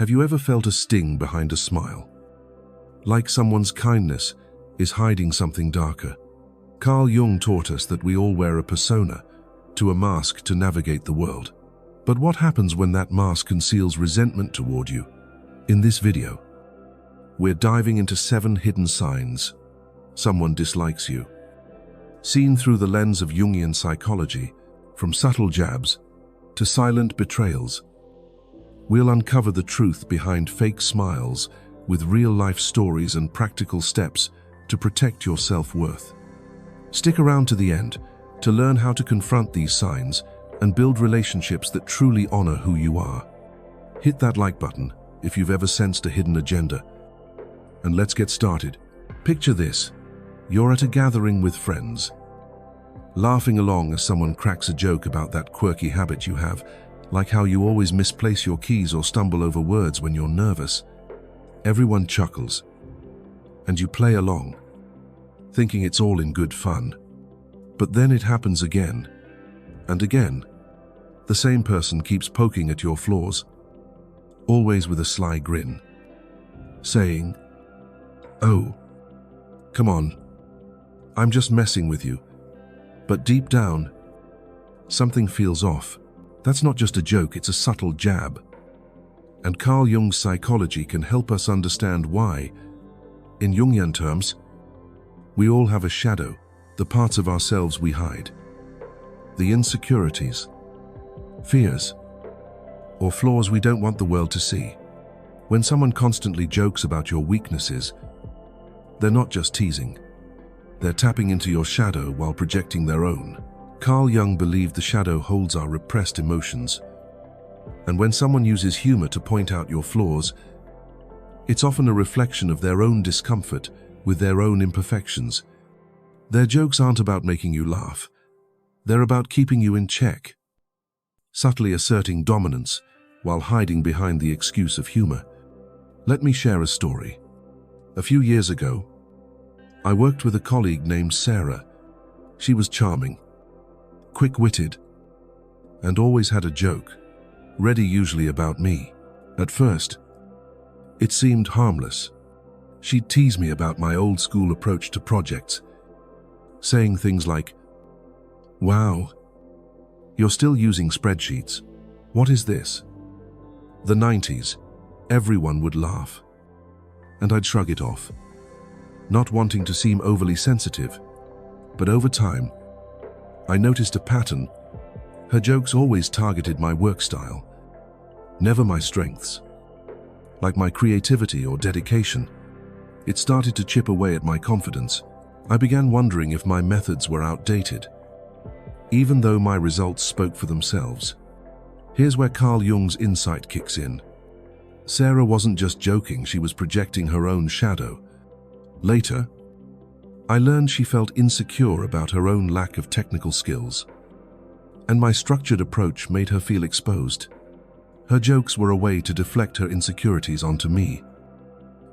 Have you ever felt a sting behind a smile? Like someone's kindness is hiding something darker. Carl Jung taught us that we all wear a persona, a mask to navigate the world. But what happens when that mask conceals resentment toward you? In this video, we're diving into 7 hidden signs someone dislikes you. Seen through the lens of Jungian psychology, from subtle jabs to silent betrayals, we'll uncover the truth behind fake smiles with real-life stories and practical steps to protect your self-worth. Stick around to the end to learn how to confront these signs and build relationships that truly honor who you are. Hit that like button if you've ever sensed a hidden agenda. And let's get started. Picture this. You're at a gathering with friends, laughing along as someone cracks a joke about that quirky habit you have, like how you always misplace your keys or stumble over words when you're nervous. Everyone chuckles, and you play along, thinking it's all in good fun. But then it happens again, and again. The same person keeps poking at your flaws, always with a sly grin, saying, "Oh, come on, I'm just messing with you." But deep down, something feels off. That's not just a joke, it's a subtle jab. And Carl Jung's psychology can help us understand why. In Jungian terms, we all have a shadow, the parts of ourselves we hide. The insecurities, fears, or flaws we don't want the world to see. When someone constantly jokes about your weaknesses, they're not just teasing. They're tapping into your shadow while projecting their own. Carl Jung believed the shadow holds our repressed emotions. And when someone uses humor to point out your flaws, it's often a reflection of their own discomfort with their own imperfections. Their jokes aren't about making you laugh. They're about keeping you in check, subtly asserting dominance while hiding behind the excuse of humor. Let me share a story. A few years ago, I worked with a colleague named Sarah. She was charming, quick-witted, and always had a joke, ready usually about me. At first, it seemed harmless. She'd tease me about my old-school approach to projects, saying things like, "Wow, you're still using spreadsheets. What is this?" The 90s, everyone would laugh, and I'd shrug it off, not wanting to seem overly sensitive. But over time, I noticed a pattern. Her jokes always targeted my work style, never my strengths, like my creativity or dedication. It started to chip away at my confidence. I began wondering if my methods were outdated, even though my results spoke for themselves. Here's where Carl Jung's insight kicks in. Sarah wasn't just joking, she was projecting her own shadow. Later, I learned she felt insecure about her own lack of technical skills, and my structured approach made her feel exposed. Her jokes were a way to deflect her insecurities onto me,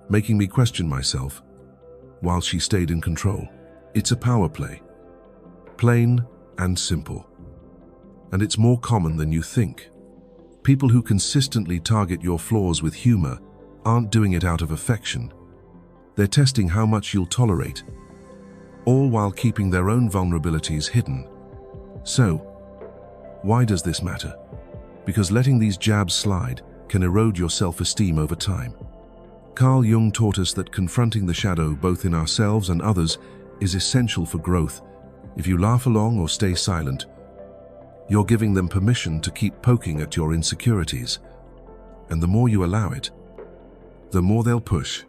making me question myself, while she stayed in control. It's a power play, plain and simple, and it's more common than you think. People who consistently target your flaws with humor aren't doing it out of affection. They're testing how much you'll tolerate, all while keeping their own vulnerabilities hidden. So, why does this matter? Because letting these jabs slide can erode your self-esteem over time. Carl Jung taught us that confronting the shadow both in ourselves and others is essential for growth. If you laugh along or stay silent, you're giving them permission to keep poking at your insecurities. And the more you allow it, the more they'll push,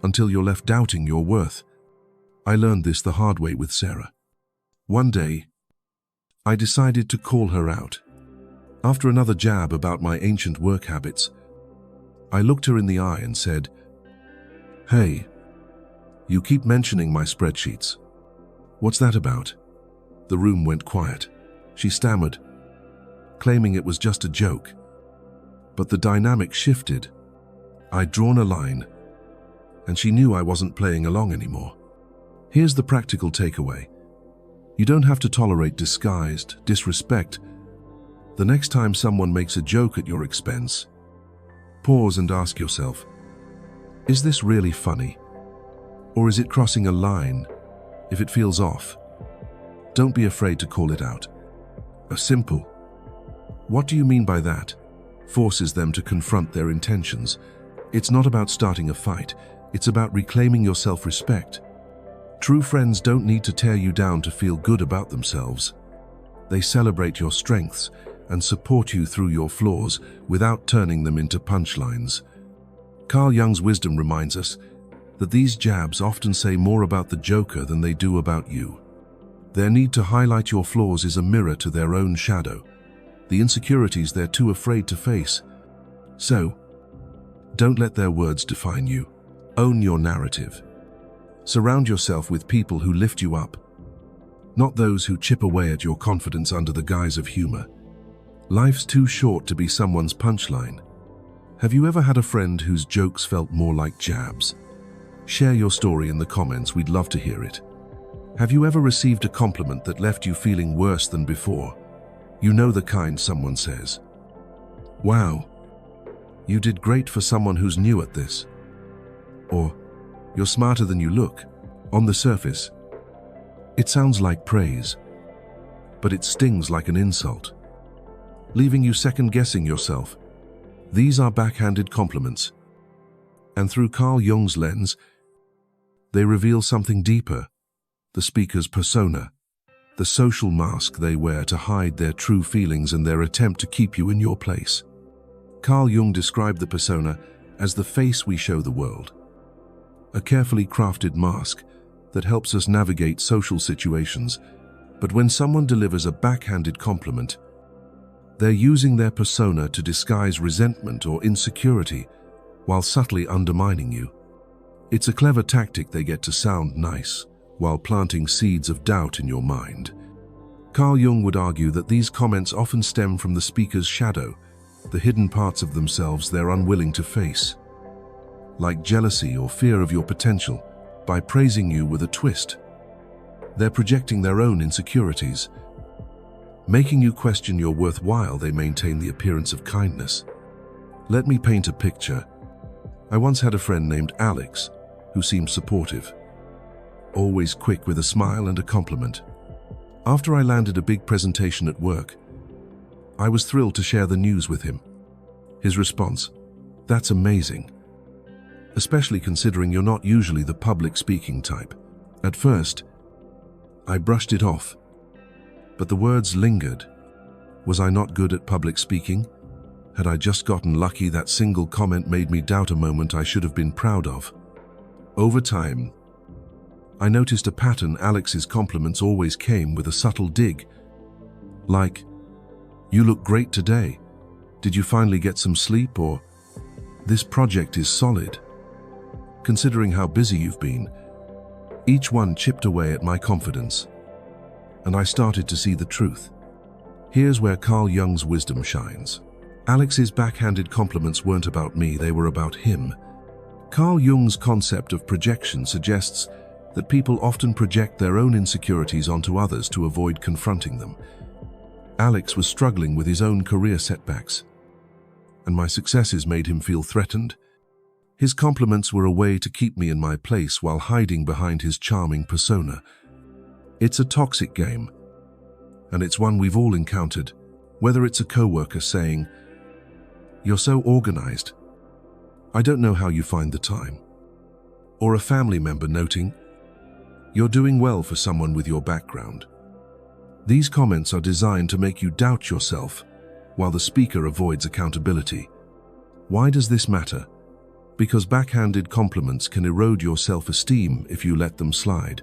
until you're left doubting your worth. I learned this the hard way with Sarah. One day, I decided to call her out. After another jab about my ancient work habits, I looked her in the eye and said, "Hey, you keep mentioning my spreadsheets. What's that about?" The room went quiet. She stammered, claiming it was just a joke. But the dynamic shifted. I'd drawn a line, and she knew I wasn't playing along anymore. Here's the practical takeaway. You don't have to tolerate disguised disrespect. The next time someone makes a joke at your expense, Pause and ask yourself, is this really funny? Or is it crossing a line? If it feels off, don't be afraid to call it out. A simple, "What do you mean by that?" forces them to confront their intentions. It's not about starting a fight, it's about reclaiming your self-respect. True friends don't need to tear you down to feel good about themselves. They celebrate your strengths and support you through your flaws without turning them into punchlines. Carl Jung's wisdom reminds us that these jabs often say more about the joker than they do about you. Their need to highlight your flaws is a mirror to their own shadow, the insecurities they're too afraid to face. So, don't let their words define you. Own your narrative. Surround yourself with people who lift you up, not those who chip away at your confidence under the guise of humor. Life's too short to be someone's punchline. Have you ever had a friend whose jokes felt more like jabs? Share your story in the comments, we'd love to hear it. Have you ever received a compliment that left you feeling worse than before? You know the kind someone says, "Wow, you did great for someone who's new at this." Or, "You're smarter than you look." On the surface, it sounds like praise, but it stings like an insult, leaving you second-guessing yourself. These are backhanded compliments, and through Carl Jung's lens, they reveal something deeper: the speaker's persona, the social mask they wear to hide their true feelings and their attempt to keep you in your place. Carl Jung described the persona as the face we show the world, a carefully crafted mask that helps us navigate social situations. But when someone delivers a backhanded compliment, they're using their persona to disguise resentment or insecurity while subtly undermining you. It's a clever tactic they get to sound nice, while planting seeds of doubt in your mind. Carl Jung would argue that these comments often stem from the speaker's shadow, the hidden parts of themselves they're unwilling to face. Like jealousy or fear of your potential, by praising you with a twist, they're projecting their own insecurities. Making you question your worth while they maintain the appearance of kindness. Let me paint a picture. I once had a friend named Alex, who seemed supportive, always quick with a smile and a compliment. After I landed a big presentation at work, I was thrilled to share the news with him. His response, "That's amazing, especially considering you're not usually the public speaking type." At first, I brushed it off, but the words lingered. Was I not good at public speaking? Had I just gotten lucky that single comment made me doubt a moment I should have been proud of? Over time, I noticed a pattern. Alex's compliments always came with a subtle dig, like, "You look great today. Did you finally get some sleep?" Or, "This project is solid, considering how busy you've been." Each one chipped away at my confidence, and I started to see the truth. Here's where Carl Jung's wisdom shines. Alex's backhanded compliments weren't about me, they were about him. Carl Jung's concept of projection suggests that people often project their own insecurities onto others to avoid confronting them. Alex was struggling with his own career setbacks, and my successes made him feel threatened. His compliments were a way to keep me in my place while hiding behind his charming persona. It's a toxic game, and it's one we've all encountered, whether it's a coworker saying, "You're so organized. I don't know how you find the time." Or a family member noting, "You're doing well for someone with your background." These comments are designed to make you doubt yourself, while the speaker avoids accountability. Why does this matter? Because backhanded compliments can erode your self-esteem if you let them slide.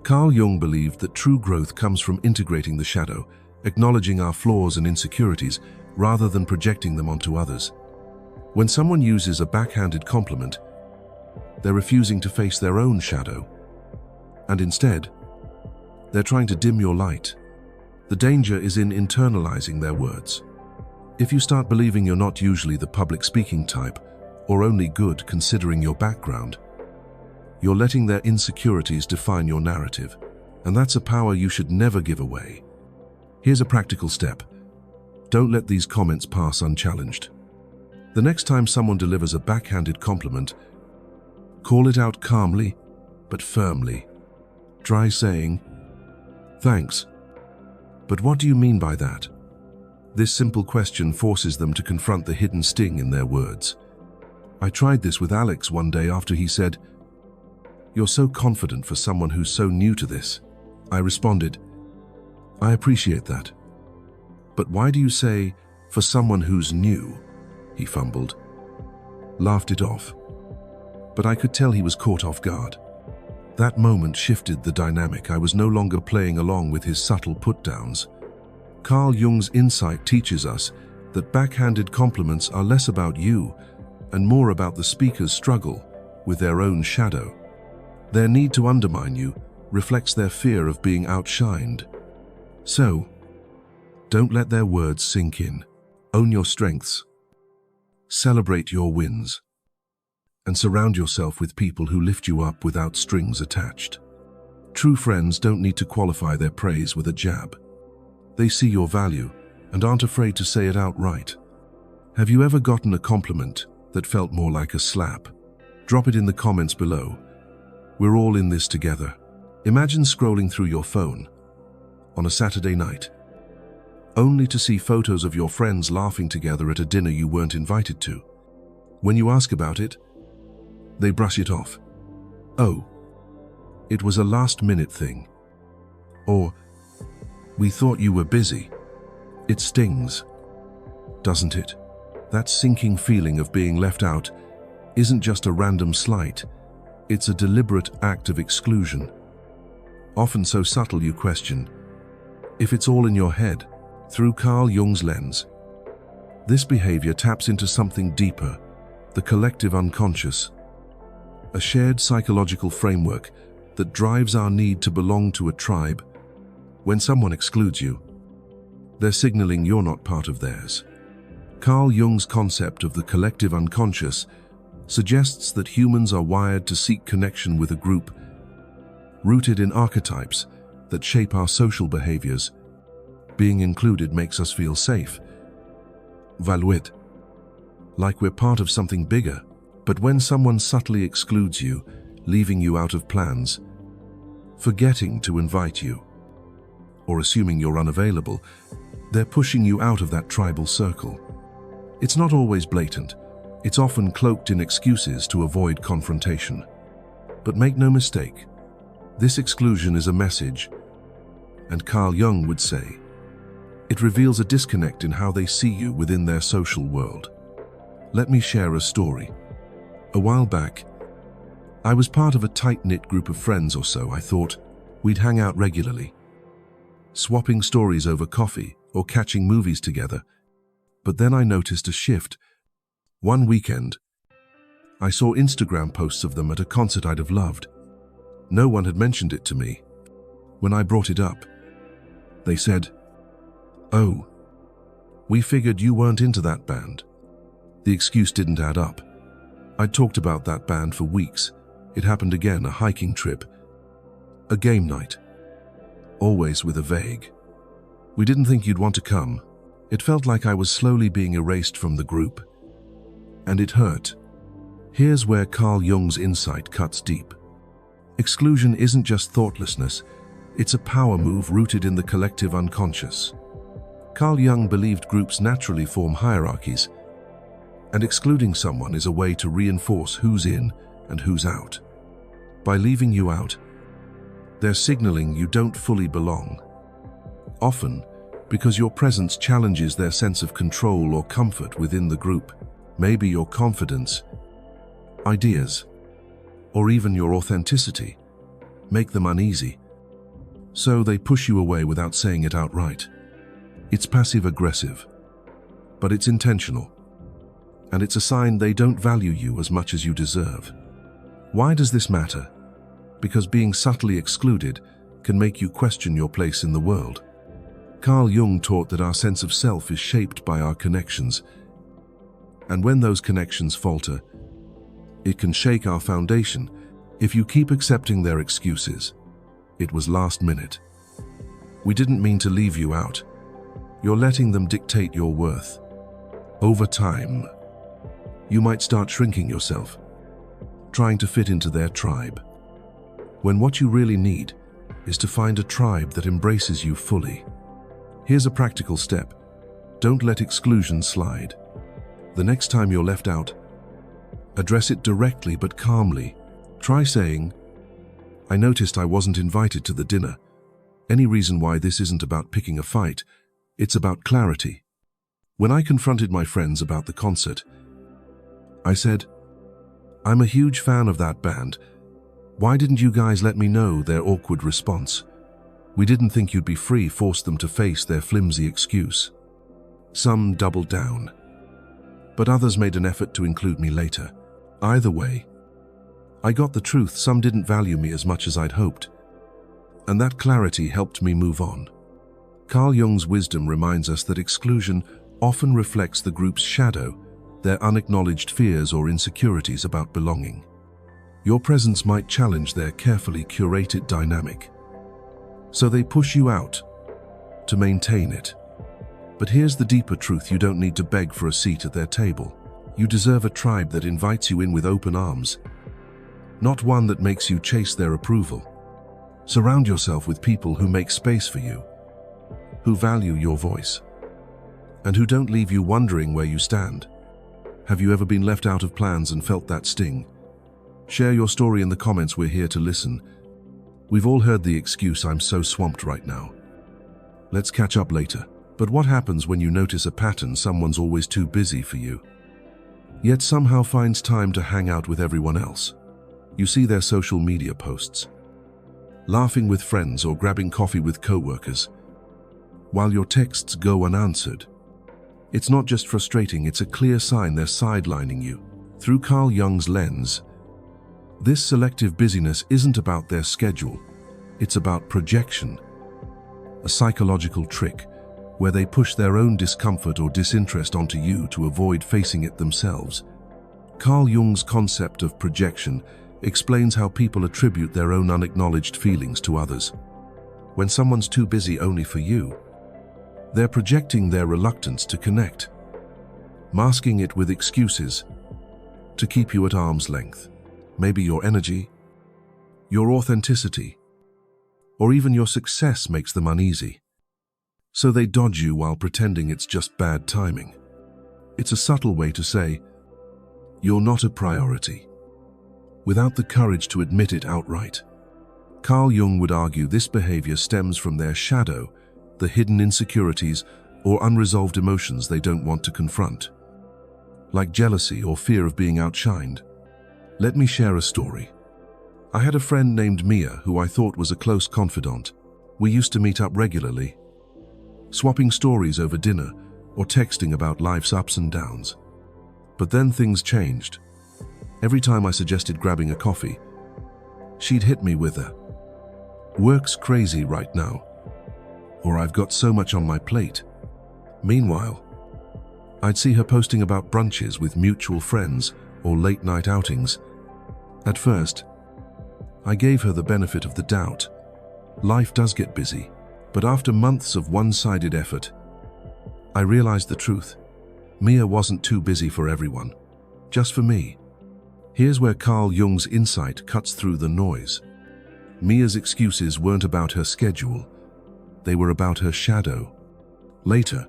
Carl Jung believed that true growth comes from integrating the shadow, acknowledging our flaws and insecurities, rather than projecting them onto others. When someone uses a backhanded compliment, they're refusing to face their own shadow, and instead, they're trying to dim your light. The danger is in internalizing their words. If you start believing you're not usually the public speaking type, or only good considering your background, you're letting their insecurities define your narrative, and that's a power you should never give away. Here's a practical step. Don't let these comments pass unchallenged. The next time someone delivers a backhanded compliment, call it out calmly but firmly. Try saying, "Thanks, but what do you mean by that?" This simple question forces them to confront the hidden sting in their words. I tried this with Alex one day after he said, "You're so confident for someone who's so new to this." I responded, "I appreciate that. But why do you say, 'for someone who's new'?" He fumbled, laughed it off. But I could tell he was caught off guard. That moment shifted the dynamic. I was no longer playing along with his subtle put-downs. Carl Jung's insight teaches us that backhanded compliments are less about you and more about the speaker's struggle with their own shadow. Their need to undermine you reflects their fear of being outshined. So, don't let their words sink in. Own your strengths. Celebrate your wins. And surround yourself with people who lift you up without strings attached. True friends don't need to qualify their praise with a jab. They see your value and aren't afraid to say it outright. Have you ever gotten a compliment that felt more like a slap? Drop it in the comments below. We're all in this together. Imagine scrolling through your phone on a Saturday night, only to see photos of your friends laughing together at a dinner you weren't invited to. When you ask about it, they brush it off. "Oh, it was a last-minute thing." Or, "We thought you were busy." It stings, doesn't it? That sinking feeling of being left out isn't just a random slight. It's a deliberate act of exclusion. Often so subtle you question if it's all in your head. Through Carl Jung's lens, this behavior taps into something deeper, the collective unconscious, a shared psychological framework that drives our need to belong to a tribe. When someone excludes you, they're signaling you're not part of theirs. Carl Jung's concept of the collective unconscious suggests that humans are wired to seek connection with a group, rooted in archetypes that shape our social behaviors. Being included makes us feel safe, valued, like we're part of something bigger. But when someone subtly excludes you, leaving you out of plans, forgetting to invite you, or assuming you're unavailable, they're pushing you out of that tribal circle. It's not always blatant. It's often cloaked in excuses to avoid confrontation. But make no mistake, this exclusion is a message, and Carl Jung would say, it reveals a disconnect in how they see you within their social world. Let me share a story. A while back, I was part of a tight-knit group of friends or so. I thought we'd hang out regularly, swapping stories over coffee or catching movies together. But then I noticed a shift. One weekend, I saw Instagram posts of them at a concert I'd have loved. No one had mentioned it to me. When I brought it up, they said, "Oh, we figured you weren't into that band." The excuse didn't add up. I'd talked about that band for weeks. It happened again, a hiking trip, a game night, always with a vague, "We didn't think you'd want to come." It felt like I was slowly being erased from the group, and it hurt. Here's where Carl Jung's insight cuts deep. Exclusion isn't just thoughtlessness, it's a power move rooted in the collective unconscious. Carl Jung believed groups naturally form hierarchies, and excluding someone is a way to reinforce who's in and who's out. By leaving you out, they're signaling you don't fully belong. Often, because your presence challenges their sense of control or comfort within the group. Maybe your confidence, ideas, or even your authenticity make them uneasy. So they push you away without saying it outright. It's passive-aggressive, but it's intentional. And it's a sign they don't value you as much as you deserve. Why does this matter? Because being subtly excluded can make you question your place in the world. Carl Jung taught that our sense of self is shaped by our connections, and when those connections falter, it can shake our foundation. If you keep accepting their excuses, "It was last minute," "We didn't mean to leave you out," you're letting them dictate your worth. Over time, You might start shrinking yourself, trying to fit into their tribe, when what you really need is to find a tribe that embraces you fully. Here's a practical step. Don't let exclusion slide. The next time you're left out, address it directly but calmly. Try saying, "I noticed I wasn't invited to the dinner. Any reason why this isn't about picking a fight? It's about clarity. When I confronted my friends about the concert, I said, 'I'm a huge fan of that band. Why didn't you guys let me know?' Their awkward response, 'We didn't think you'd be free,' forced them to face their flimsy excuse. Some doubled down, but others made an effort to include me later. Either way, I got the truth. Some didn't value me as much as I'd hoped, and that clarity helped me move on." Carl Jung's wisdom reminds us that exclusion often reflects the group's shadow, their unacknowledged fears or insecurities about belonging. Your presence might challenge their carefully curated dynamic, so they push you out to maintain it. But here's the deeper truth: you don't need to beg for a seat at their table. You deserve a tribe that invites you in with open arms, not one that makes you chase their approval. Surround yourself with people who make space for you, who value your voice, and who don't leave you wondering where you stand. Have you ever been left out of plans and felt that sting? Share your story in the comments. We're here to listen. We've all heard the excuse, "I'm so swamped right now. Let's catch up later." But what happens when you notice a pattern? Someone's always too busy for you, yet somehow finds time to hang out with everyone else. You see their social media posts, laughing with friends or grabbing coffee with co-workers, while your texts go unanswered. It's not just frustrating, it's a clear sign they're sidelining you. Through Carl Jung's lens, this selective busyness isn't about their schedule, it's about projection, a psychological trick where they push their own discomfort or disinterest onto you to avoid facing it themselves. Carl Jung's concept of projection explains how people attribute their own unacknowledged feelings to others. When someone's too busy only for you, they're projecting their reluctance to connect, masking it with excuses to keep you at arm's length. Maybe your energy, your authenticity, or even your success makes them uneasy. So they dodge you while pretending it's just bad timing. It's a subtle way to say, "You're not a priority," without the courage to admit it outright. Carl Jung would argue this behavior stems from their shadow, the hidden insecurities or unresolved emotions they don't want to confront, like jealousy or fear of being outshined. Let me share a story. I had a friend named Mia who I thought was a close confidant. We used to meet up regularly, swapping stories over dinner or texting about life's ups and downs. But then things changed. Every time I suggested grabbing a coffee, she'd hit me with a, "Work's crazy right now," or "I've got so much on my plate." Meanwhile, I'd see her posting about brunches with mutual friends or late-night outings. At first, I gave her the benefit of the doubt. Life does get busy. But after months of one-sided effort, I realized the truth. Mia wasn't too busy for everyone, just for me. Here's where Carl Jung's insight cuts through the noise. Mia's excuses weren't about her schedule, they were about her shadow. Later,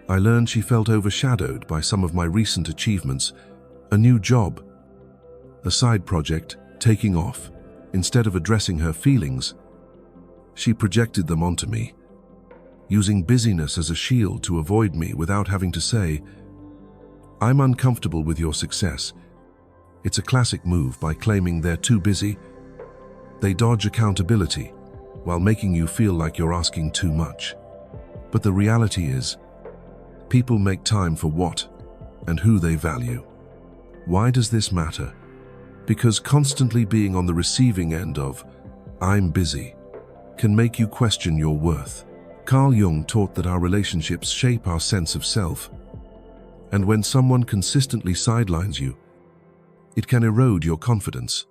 I learned she felt overshadowed by some of my recent achievements, a new job, a side project taking off. Instead of addressing her feelings, she projected them onto me, using busyness as a shield to avoid me without having to say, "I'm uncomfortable with your success." It's a classic move. By claiming they're too busy, they dodge accountability while making you feel like you're asking too much. But the reality is, people make time for what and who they value. Why does this matter? Because constantly being on the receiving end of "I'm busy" can make you question your worth. Carl Jung taught that our relationships shape our sense of self, and when someone consistently sidelines you, it can erode your confidence.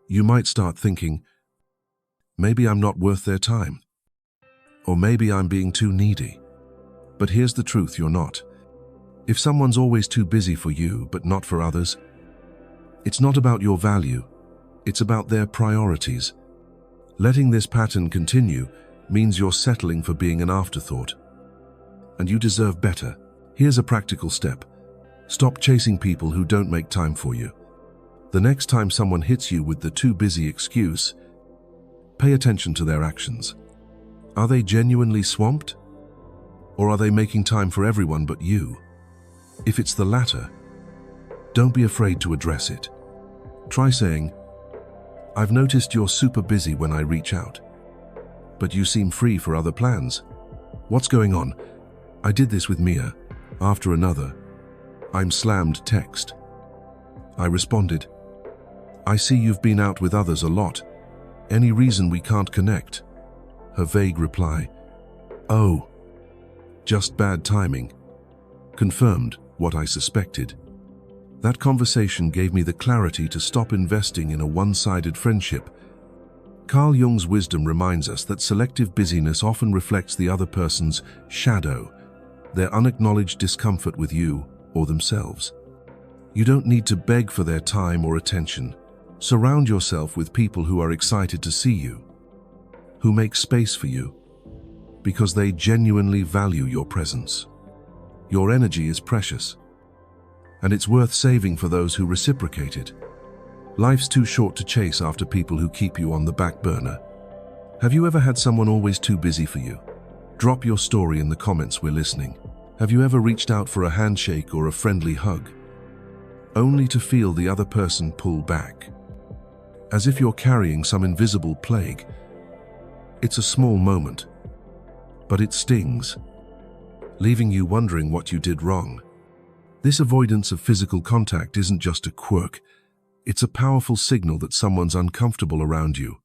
You might start thinking, "Maybe I'm not worth their time," or "Maybe I'm being too needy." But here's the truth: you're not. If someone's always too busy for you but not for others, it's not about your value, it's about their priorities. Letting this pattern continue means you're settling for being an afterthought. And you deserve better. Here's a practical step. Stop chasing people who don't make time for you. The next time someone hits you with the too busy excuse, pay attention to their actions. Are they genuinely swamped? Or are they making time for everyone but you? If it's the latter, don't be afraid to address it. Try saying, "I've noticed you're super busy when I reach out, but you seem free for other plans. What's going on? I did this with Mia." After another, "I'm slammed" text, I responded, "I see you've been out with others a lot. Any reason we can't connect?" Her vague reply, "Oh, just bad timing," confirmed what I suspected. That conversation gave me the clarity to stop investing in a one-sided friendship. Carl Jung's wisdom reminds us that selective busyness often reflects the other person's shadow, their unacknowledged discomfort with you or themselves. You don't need to beg for their time or attention. Surround yourself with people who are excited to see you, who make space for you, because they genuinely value your presence. Your energy is precious, and it's worth saving for those who reciprocate it. Life's too short to chase after people who keep you on the back burner. Have you ever had someone always too busy for you? Drop your story in the comments, we're listening. Have you ever reached out for a handshake or a friendly hug, only to feel the other person pull back, as if you're carrying some invisible plague? It's a small moment, but it stings, leaving you wondering what you did wrong. This avoidance of physical contact isn't just a quirk, it's a powerful signal that someone's uncomfortable around you.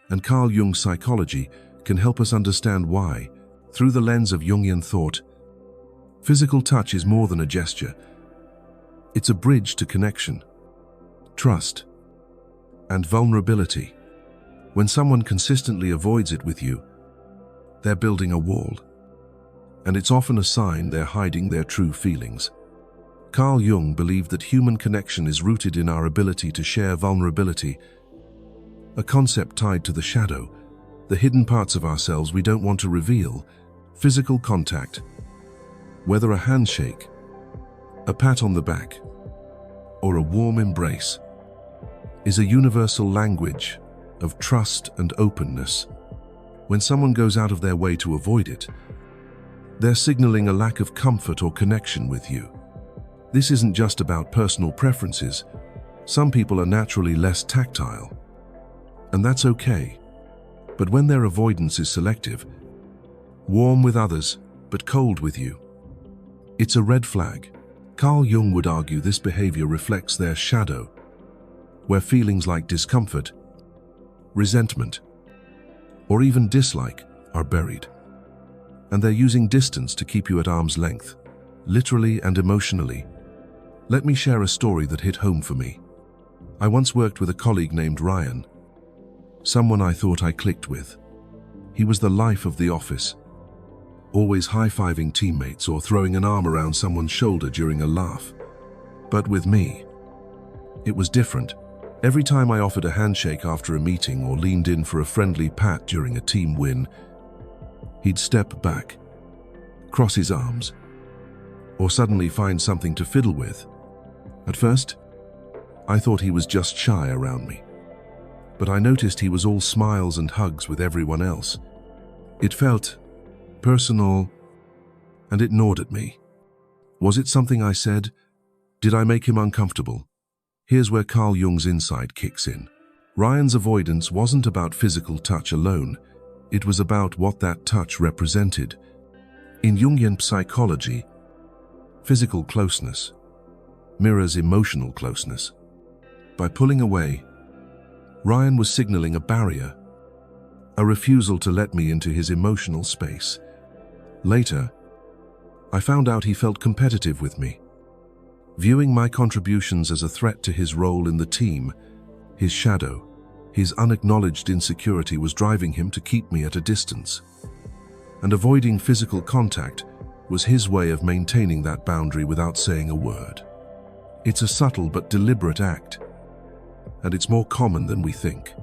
And Carl Jung's psychology can help us understand why. Through the lens of Jungian thought, physical touch is more than a gesture. It's a bridge to connection, trust, and vulnerability. When someone consistently avoids it with you, they're building a wall. And it's often a sign they're hiding their true feelings. Carl Jung believed that human connection is rooted in our ability to share vulnerability, a concept tied to the shadow, the hidden parts of ourselves we don't want to reveal. Physical contact, whether a handshake, a pat on the back, or a warm embrace, is a universal language of trust and openness. When someone goes out of their way to avoid it, they're signaling a lack of comfort or connection with you. This isn't just about personal preferences. Some people are naturally less tactile, and that's okay. But when their avoidance is selective, warm with others, but cold with you, it's a red flag. Carl Jung would argue this behavior reflects their shadow, where feelings like discomfort, resentment, or even dislike are buried. And they're using distance to keep you at arm's length, literally and emotionally. Let me share a story that hit home for me. I once worked with a colleague named Ryan, someone I thought I clicked with. He was the life of the office, always high-fiving teammates or throwing an arm around someone's shoulder during a laugh. But with me, it was different. Every time I offered a handshake after a meeting or leaned in for a friendly pat during a team win, he'd step back, cross his arms, or suddenly find something to fiddle with. At first, I thought he was just shy around me, but I noticed he was all smiles and hugs with everyone else. It felt personal, and it gnawed at me. Was it something I said? Did I make him uncomfortable? Here's where Carl Jung's insight kicks in. Ryan's avoidance wasn't about physical touch alone. It was about what that touch represented. In Jungian psychology, physical closeness mirrors emotional closeness. By pulling away, Ryan was signaling a barrier, a refusal to let me into his emotional space. Later, I found out he felt competitive with me, viewing my contributions as a threat to his role in the team. His shadow, his unacknowledged insecurity was driving him to keep me at a distance. And avoiding physical contact was his way of maintaining that boundary without saying a word. It's a subtle but deliberate act, and it's more common than we think.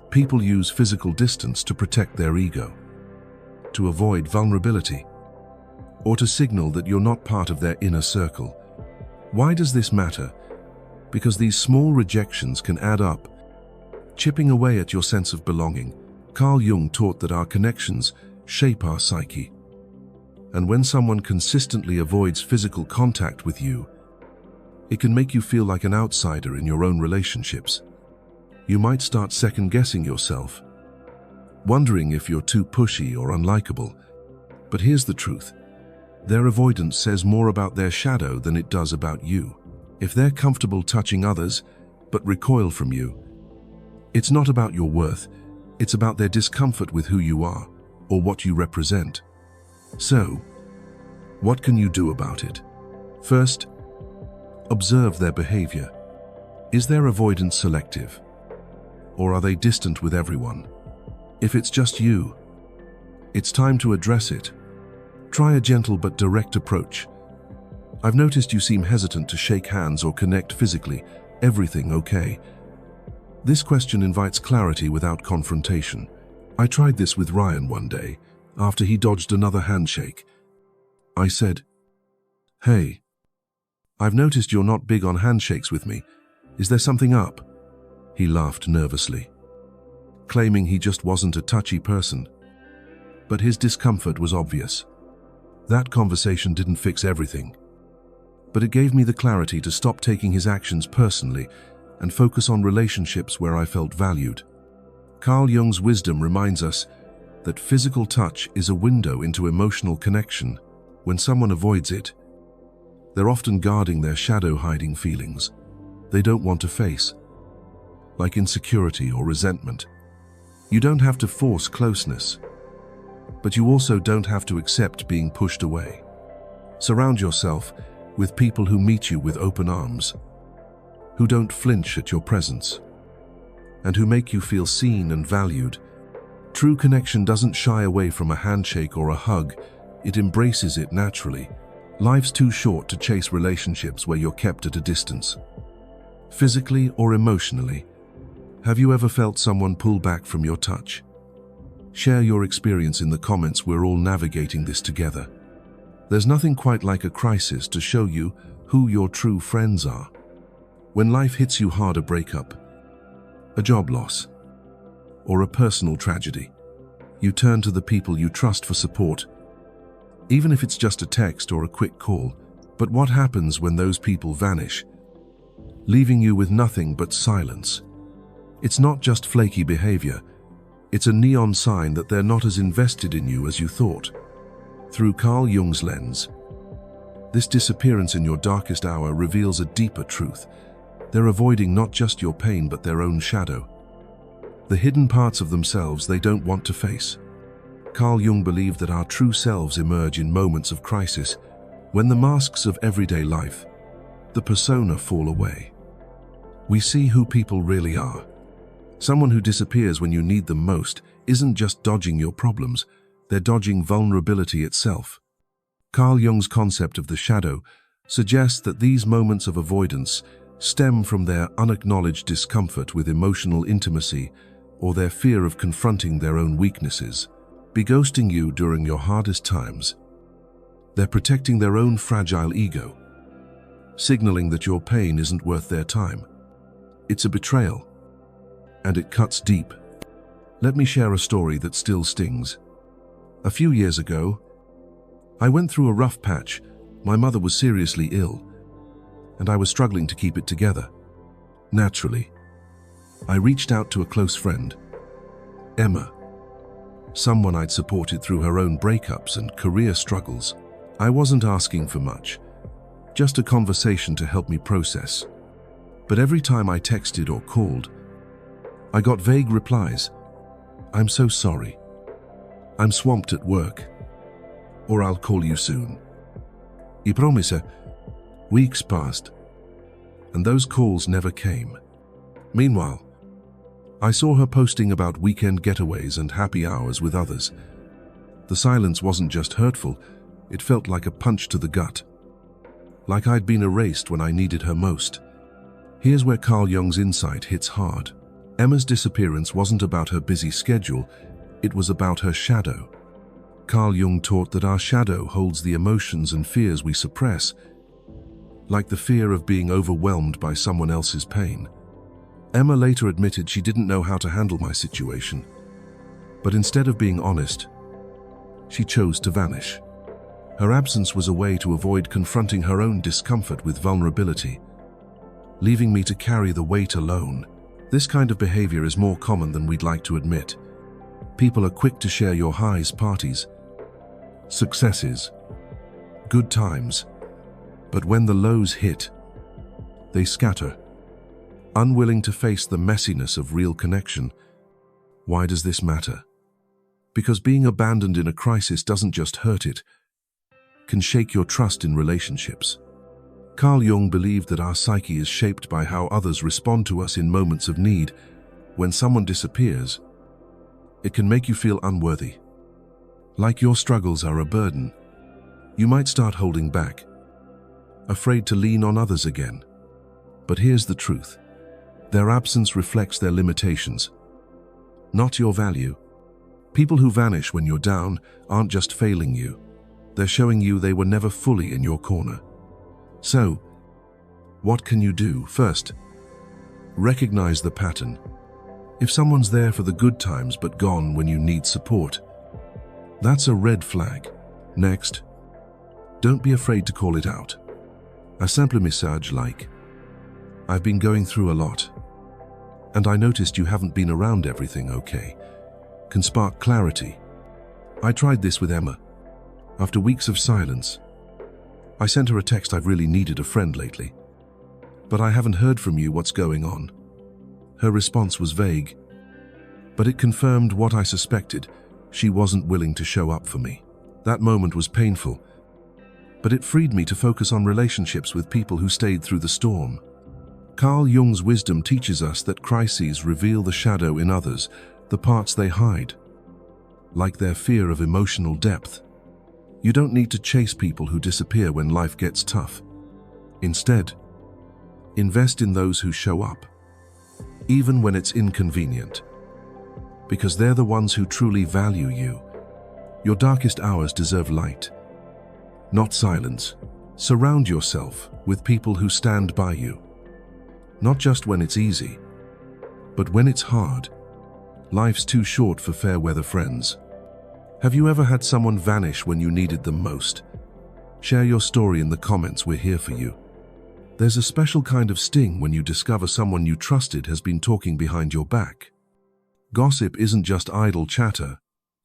People use physical distance to protect their ego, to avoid vulnerability, or to signal that you're not part of their inner circle. Why does this matter? Because these small rejections can add up, chipping away at your sense of belonging. Carl Jung taught that our connections shape our psyche. And when someone consistently avoids physical contact with you, it can make you feel like an outsider in your own relationships. You might start second-guessing yourself, wondering if you're too pushy or unlikable. But here's the truth. Their avoidance says more about their shadow than it does about you. If they're comfortable touching others, but recoil from you, it's not about your worth, it's about their discomfort with who you are, or what you represent. So, what can you do about it? First, observe their behavior. Is their avoidance selective? Or are they distant with everyone? If it's just you, it's time to address it. Try a gentle but direct approach. I've noticed you seem hesitant to shake hands or connect physically. Everything okay? This question invites clarity without confrontation. I tried this with Ryan one day, after he dodged another handshake. I said, "Hey, I've noticed you're not big on handshakes with me. Is there something up?" He laughed nervously, claiming he just wasn't a touchy person. But his discomfort was obvious. That conversation didn't fix everything, but it gave me the clarity to stop taking his actions personally and focus on relationships where I felt valued. Carl Jung's wisdom reminds us that physical touch is a window into emotional connection. When someone avoids it, they're often guarding their shadow-hiding feelings they don't want to face, like insecurity or resentment. You don't have to force closeness, but you also don't have to accept being pushed away. Surround yourself with people who meet you with open arms, who don't flinch at your presence, and who make you feel seen and valued. True connection doesn't shy away from a handshake or a hug, it embraces it naturally. Life's too short to chase relationships where you're kept at a distance. Physically or emotionally, have you ever felt someone pull back from your touch? Share your experience in the comments. We're all navigating this together. There's nothing quite like a crisis to show you who your true friends are. When life hits you hard, a breakup, a job loss, or a personal tragedy, you turn to the people you trust for support, even if it's just a text or a quick call. But what happens when those people vanish, leaving you with nothing but silence? It's not just flaky behavior, it's a neon sign that they're not as invested in you as you thought. Through Carl Jung's lens, this disappearance in your darkest hour reveals a deeper truth. They're avoiding not just your pain but their own shadow, the hidden parts of themselves they don't want to face. Carl Jung believed that our true selves emerge in moments of crisis, when the masks of everyday life, the persona, fall away. We see who people really are. Someone who disappears when you need them most isn't just dodging your problems, they're dodging vulnerability itself. Carl Jung's concept of the shadow suggests that these moments of avoidance stem from their unacknowledged discomfort with emotional intimacy or their fear of confronting their own weaknesses. By ghosting you during your hardest times, they're protecting their own fragile ego, signaling that your pain isn't worth their time. It's a betrayal, and it cuts deep. Let me share a story that still stings. A few years ago, I went through a rough patch. My mother was seriously ill, and I was struggling to keep it together. Naturally, I reached out to a close friend, Emma, someone I'd supported through her own breakups and career struggles. I wasn't asking for much, just a conversation to help me process. But every time I texted or called, I got vague replies. "I'm so sorry. I'm swamped at work," or "I'll call you soon." I promise. Weeks passed, and those calls never came. Meanwhile, I saw her posting about weekend getaways and happy hours with others. The silence wasn't just hurtful, It felt like a punch to the gut, like I'd been erased when I needed her most. Here's where Carl Jung's insight hits hard. Emma's disappearance wasn't about her busy schedule, it was about her shadow. Carl Jung taught that our shadow holds the emotions and fears we suppress, like the fear of being overwhelmed by someone else's pain. Emma later admitted she didn't know how to handle my situation, but instead of being honest, she chose to vanish. Her absence was a way to avoid confronting her own discomfort with vulnerability, leaving me to carry the weight alone. This kind of behavior is more common than we'd like to admit. People are quick to share your highs, parties, successes, good times, but when the lows hit, they scatter, unwilling to face the messiness of real connection. Why does this matter? Because being abandoned in a crisis doesn't just hurt, it can shake your trust in relationships. Carl Jung believed that our psyche is shaped by how others respond to us in moments of need. When someone disappears, it can make you feel unworthy, like your struggles are a burden. You might start holding back, afraid to lean on others again. But here's the truth. Their absence reflects their limitations, not your value. People who vanish when you're down aren't just failing you. They're showing you they were never fully in your corner. So, what can you do? First, recognize the pattern. If someone's there for the good times but gone when you need support, that's a red flag. Next, don't be afraid to call it out. A simple message like, "I've been going through a lot, and I noticed you haven't been around everything okay," can spark clarity. I tried this with Emma. After weeks of silence, I sent her a text. "I've really needed a friend lately, but I haven't heard from you. What's going on?" Her response was vague, but it confirmed what I suspected. She wasn't willing to show up for me. That moment was painful, but it freed me to focus on relationships with people who stayed through the storm. Carl Jung's wisdom teaches us that crises reveal the shadow in others, the parts they hide, like their fear of emotional depth. You don't need to chase people who disappear when life gets tough. Instead, invest in those who show up, even when it's inconvenient, because they're the ones who truly value you. Your darkest hours deserve light, not silence. Surround yourself with people who stand by you, not just when it's easy, but when it's hard. Life's too short for fair-weather friends. Have you ever had someone vanish when you needed them most? Share your story in the comments. We're here for you. There's a special kind of sting when you discover someone you trusted has been talking behind your back. Gossip isn't just idle chatter,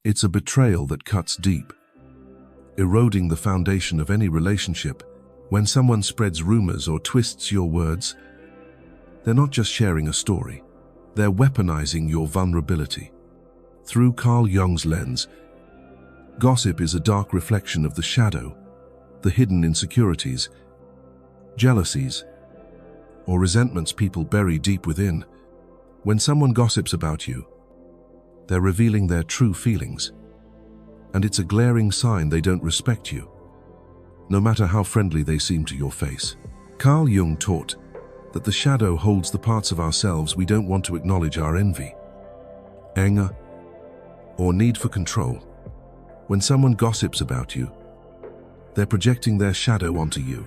it's a betrayal that cuts deep, eroding the foundation of any relationship. When someone spreads rumors or twists your words, they're not just sharing a story, they're weaponizing your vulnerability. Through Carl Jung's lens, gossip is a dark reflection of the shadow, the hidden insecurities, jealousies, or resentments people bury deep within. When someone gossips about you, they're revealing their true feelings, and it's a glaring sign they don't respect you, no matter how friendly they seem to your face. Carl Jung taught that the shadow holds the parts of ourselves we don't want to acknowledge: our envy, anger, or need for control. When someone gossips about you, they're projecting their shadow onto you,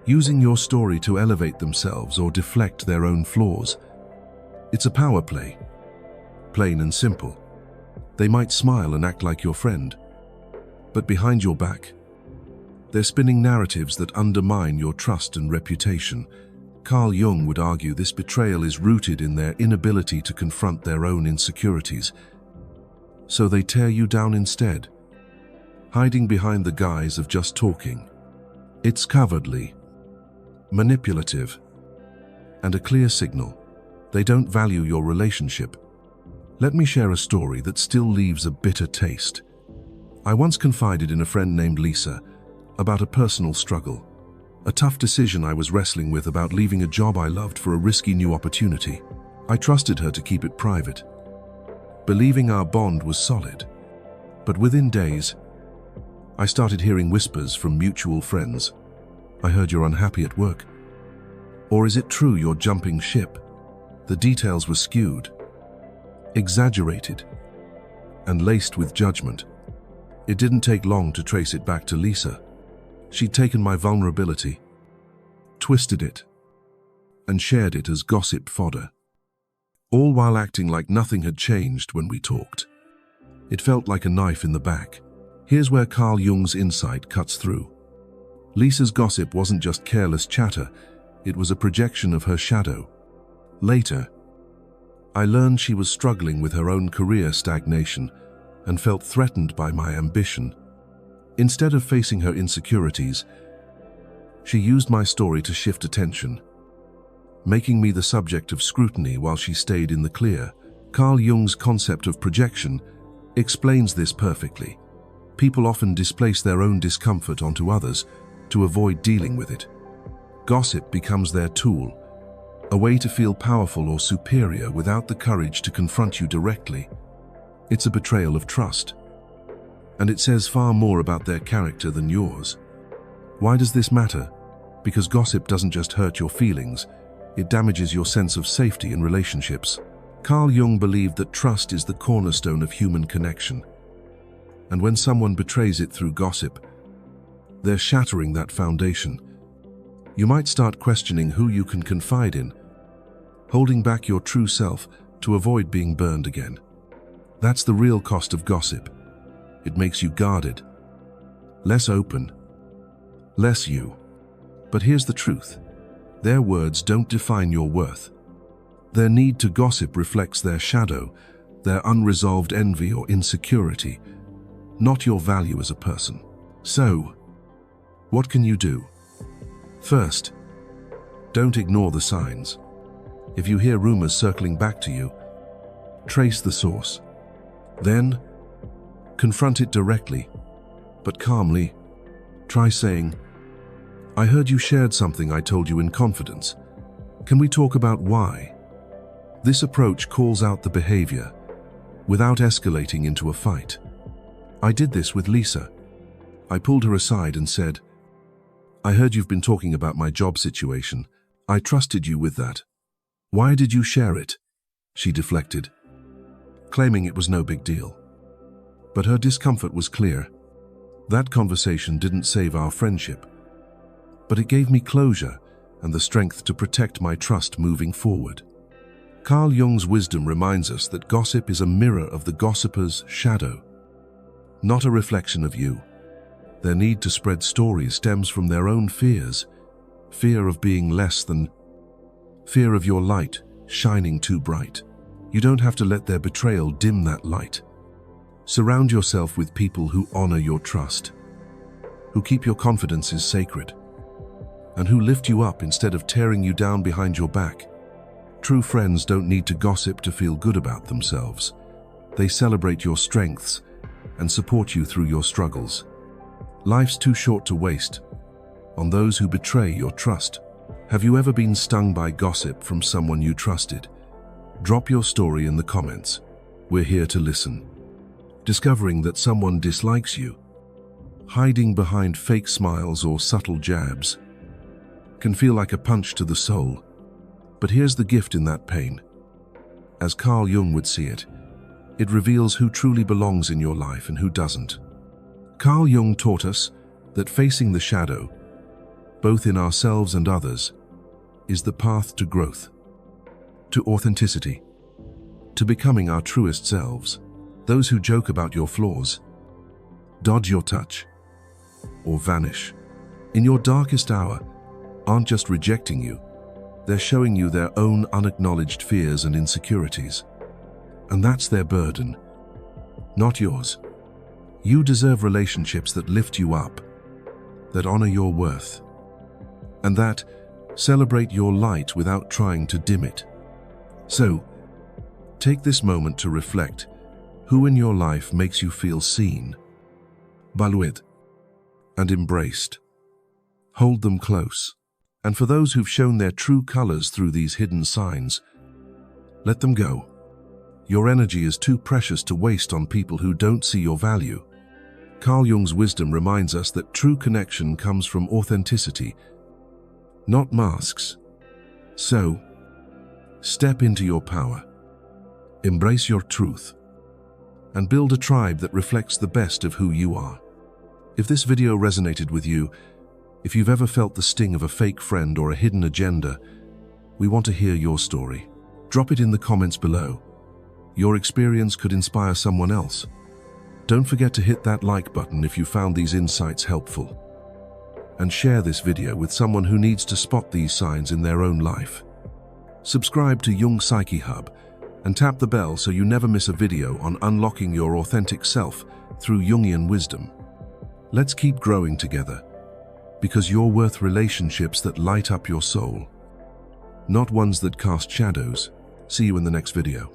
using your story to elevate themselves or deflect their own flaws. It's a power play, plain and simple. They might smile and act like your friend, but behind your back, they're spinning narratives that undermine your trust and reputation. Carl Jung would argue this betrayal is rooted in their inability to confront their own insecurities, so they tear you down instead, hiding behind the guise of just talking. It's cowardly, manipulative, and a clear signal they don't value your relationship. Let me share a story that still leaves a bitter taste. I once confided in a friend named Lisa about a personal struggle, a tough decision I was wrestling with about leaving a job I loved for a risky new opportunity. I trusted her to keep it private, believing our bond was solid. But within days, I started hearing whispers from mutual friends. I heard you're unhappy at work. Or is it true you're jumping ship? The details were skewed, exaggerated, and laced with judgment. It didn't take long to trace it back to Lisa. She'd taken my vulnerability, twisted it, and shared it as gossip fodder, all while acting like nothing had changed when we talked. It felt like a knife in the back. Here's where Carl Jung's insight cuts through. Lisa's gossip wasn't just careless chatter, it was a projection of her shadow. Later, I learned she was struggling with her own career stagnation and felt threatened by my ambition. Instead of facing her insecurities, she used my story to shift attention, making me the subject of scrutiny while she stayed in the clear. Carl Jung's concept of projection explains this perfectly. People often displace their own discomfort onto others to avoid dealing with it. Gossip becomes their tool, a way to feel powerful or superior without the courage to confront you directly. It's a betrayal of trust, and it says far more about their character than yours. Why does this matter? Because gossip doesn't just hurt your feelings, it damages your sense of safety in relationships. Carl Jung believed that trust is the cornerstone of human connection. And when someone betrays it through gossip, they're shattering that foundation. You might start questioning who you can confide in, holding back your true self to avoid being burned again. That's the real cost of gossip. It makes you guarded, less open, less you. But here's the truth. Their words don't define your worth. Their need to gossip reflects their shadow, their unresolved envy or insecurity, not your value as a person. So, what can you do? First, don't ignore the signs. If you hear rumors circling back to you, trace the source. Then, confront it directly, but calmly. Try saying, "I heard you shared something I told you in confidence. Can we talk about why?" This approach calls out the behavior, without escalating into a fight. I did this with Lisa. I pulled her aside and said, "I heard you've been talking about my job situation. I trusted you with that. Why did you share it?" She deflected, claiming it was no big deal. But her discomfort was clear. That conversation didn't save our friendship, but it gave me closure and the strength to protect my trust moving forward. Carl Jung's wisdom reminds us that gossip is a mirror of the gossiper's shadow, not a reflection of you. Their need to spread stories stems from their own fears, fear of being less than, fear of your light shining too bright. You don't have to let their betrayal dim that light. Surround yourself with people who honor your trust, who keep your confidences sacred, and who lift you up instead of tearing you down behind your back. True friends don't need to gossip to feel good about themselves. They celebrate your strengths and support you through your struggles. Life's too short to waste on those who betray your trust. Have you ever been stung by gossip from someone you trusted? Drop your story in the comments. We're here to listen. Discovering that someone dislikes you, hiding behind fake smiles or subtle jabs, can feel like a punch to the soul. But here's the gift in that pain. As Carl Jung would see it, it reveals who truly belongs in your life and who doesn't. Carl Jung taught us that facing the shadow, both in ourselves and others, is the path to growth, to authenticity, to becoming our truest selves. Those who joke about your flaws, dodge your touch, or vanish in your darkest hour aren't just rejecting you, they're showing you their own unacknowledged fears and insecurities. And that's their burden, not yours. You deserve relationships that lift you up, that honor your worth, and that celebrate your light without trying to dim it. So, take this moment to reflect. Who in your life makes you feel seen, valued, and embraced? Hold them close. And for those who've shown their true colors through these hidden signs, let them go. Your energy is too precious to waste on people who don't see your value. Carl Jung's wisdom reminds us that true connection comes from authenticity, not masks. So, step into your power, embrace your truth, and build a tribe that reflects the best of who you are. If this video resonated with you, if you've ever felt the sting of a fake friend or a hidden agenda, we want to hear your story. Drop it in the comments below. Your experience could inspire someone else. Don't forget to hit that like button if you found these insights helpful. And share this video with someone who needs to spot these signs in their own life. Subscribe to Jung Psyche Hub and tap the bell so you never miss a video on unlocking your authentic self through Jungian wisdom. Let's keep growing together, because you're worth relationships that light up your soul, not ones that cast shadows. See you in the next video.